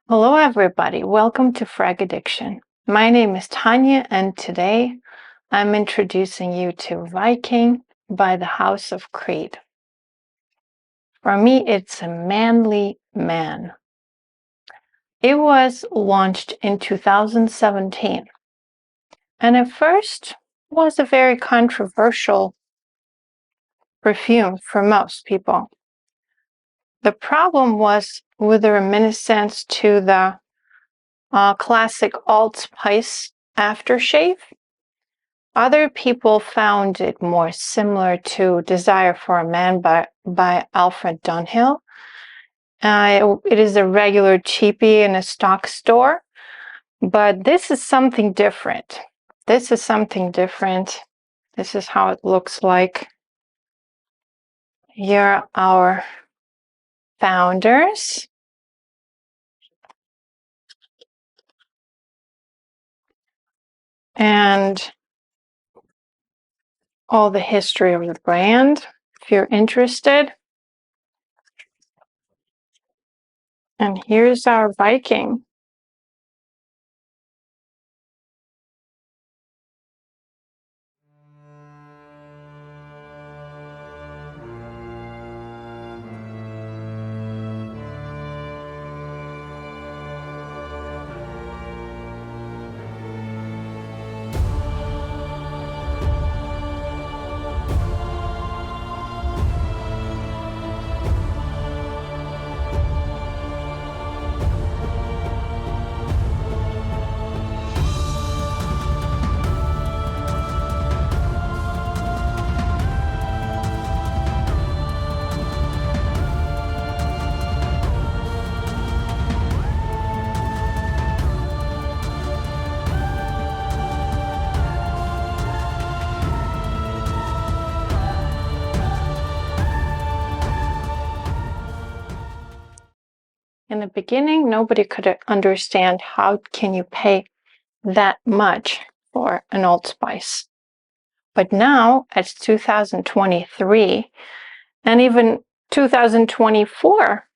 Hello everybody, welcome to Frag Addiction. My name is Tanya and today I'm introducing you to Viking by the House of Creed. For me, it's a manly man. It was launched in 2017 and at first was a very controversial perfume for most people. The problem was with the reminiscence to the classic Old Spice aftershave. Other people found it more similar to Desire for a Man by Alfred Dunhill. It is a regular cheapie in a stock store, but this is something different. This is something different. This is how it looks like. Here are our founders. And all the history of the brand, if you're interested. And here's our Viking. In the beginning, nobody could understand how can you pay that much for an Old Spice. But now, it's 2023, and even 2024,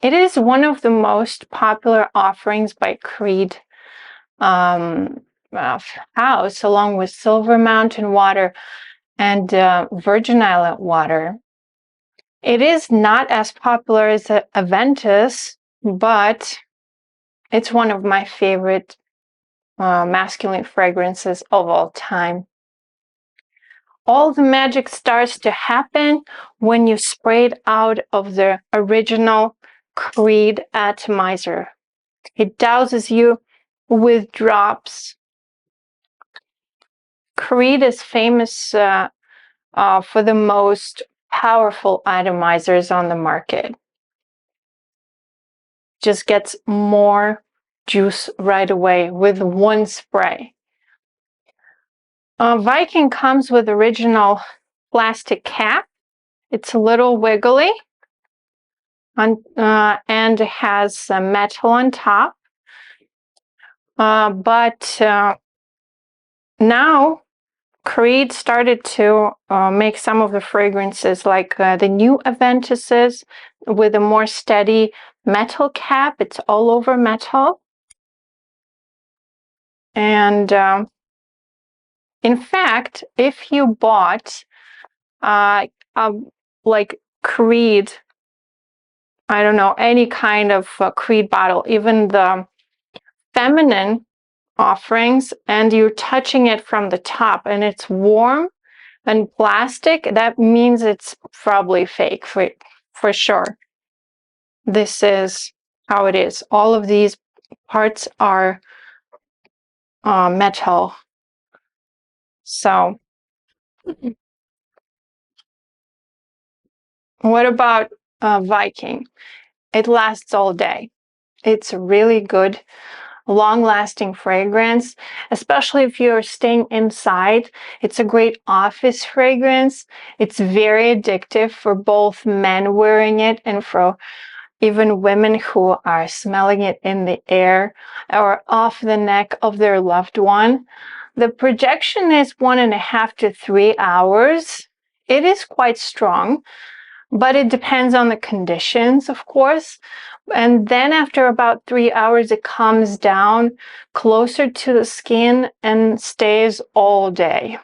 it is one of the most popular offerings by Creed House, along with Silver Mountain Water and Virgin Island Water. It is not as popular as Aventus, but it's one of my favorite masculine fragrances of all time. All the magic starts to happen when you spray it out of the original Creed atomizer. It douses you with drops. Creed is famous for the most powerful atomizers on the market. Just gets more juice right away with one spray. Viking comes with original plastic cap. It's a little wiggly and has metal on top. But now Creed started to make some of the fragrances like the new Aventuses with a more steady metal cap. It's all over metal. And in fact, if you bought like Creed, I don't know, any kind of Creed bottle, even the feminine offerings, and you're touching it from the top and it's warm and plastic, that means it's probably fake for sure. This is how it is. All of these parts are metal. So what about Viking? It lasts all day. It's a really good long-lasting fragrance, especially if you're staying inside. It's a great office fragrance. It's very addictive for both men wearing it and for even women who are smelling it in the air or off the neck of their loved one. The projection is 1.5 to 3 hours. It is quite strong, but it depends on the conditions, of course. And then after about 3 hours, it comes down closer to the skin and stays all day.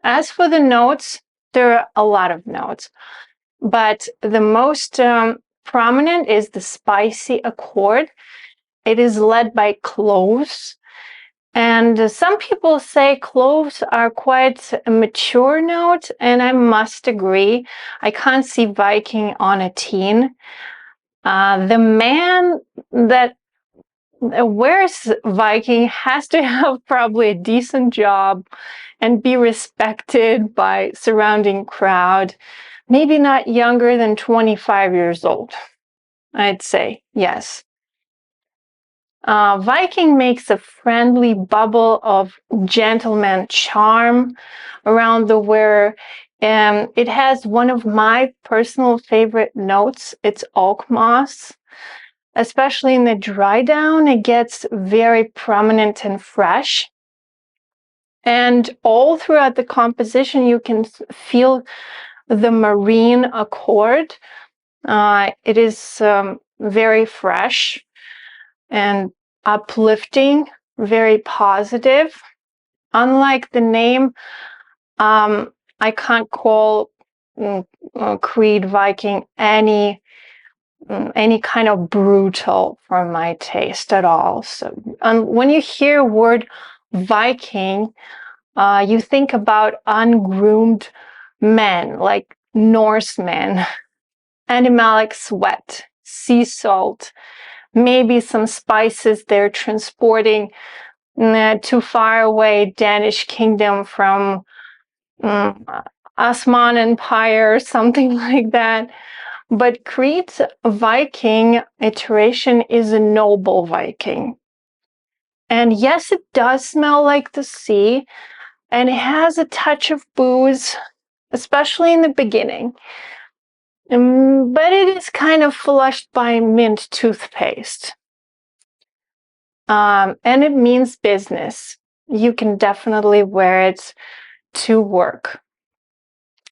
As for the notes, there are a lot of notes, but the most prominent is the spicy accord. It is led by cloves. And some people say cloves are quite a mature note, and I must agree. I can't see Viking on a teen. The man that wears Viking has to have probably a decent job and be respected by surrounding crowd. Maybe not younger than 25 years old, I'd say, yes. Viking makes a friendly bubble of gentleman charm around the wearer. It has one of my personal favorite notes. It's oak moss. Especially in the dry down, it gets very prominent and fresh. And all throughout the composition, you can feel the marine accord. It is very fresh and uplifting, very positive. Unlike the name, I can't call Creed Viking any kind of brutal for my taste at all. So when you hear word Viking, you think about ungroomed men, like Norsemen, animalic sweat, sea salt, maybe some spices they're transporting to far away Danish kingdom from Osman Empire or something like that. But Creed's Viking iteration is a noble Viking. And yes, it does smell like the sea, and it has a touch of booze, especially in the beginning. But it is kind of flushed by mint toothpaste. And it means business. You can definitely wear it to work.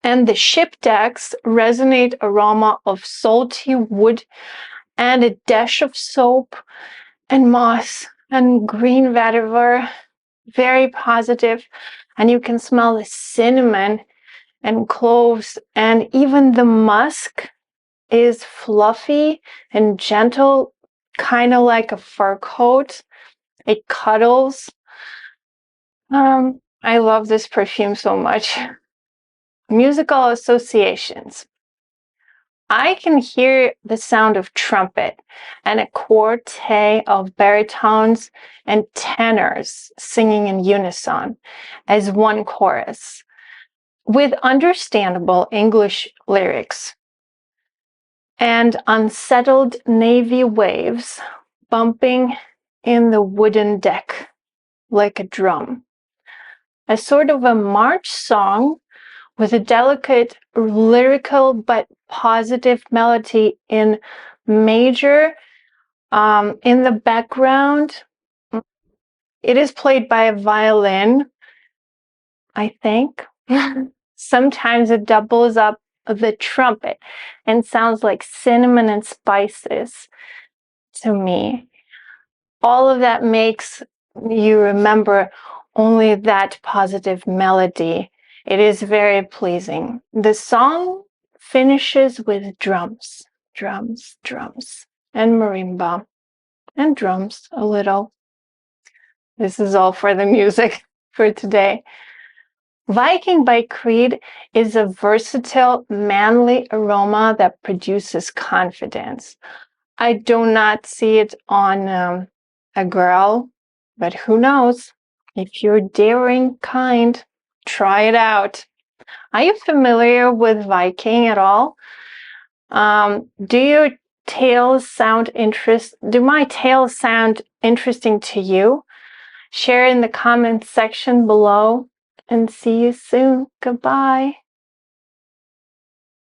And the ship decks resonate aroma of salty wood and a dash of soap and moss and green vetiver. Very positive. And you can smell the cinnamon and cloves, and even the musk is fluffy and gentle, kind of like a fur coat. It cuddles. I love this perfume so much. Musical associations. I can hear the sound of trumpet and a quartet of baritones and tenors singing in unison as one chorus with understandable English lyrics and unsettled navy waves bumping in the wooden deck like a drum. A sort of a march song with a delicate lyrical but positive melody in major. In the background, it is played by a violin, I think. Sometimes it doubles up the trumpet and sounds like cinnamon and spices to me. All of that makes you remember only that positive melody. It is very pleasing. The song finishes with drums, drums, drums, and marimba, and drums a little. This is all for the music for today. Viking by Creed is a versatile, manly aroma that produces confidence. I do not see it on a girl, but who knows? If you're daring kind, try it out. Are you familiar with Viking at all? Do your tales sound do my tales sound interesting to you? Share in the comments section below, and see you soon. Goodbye.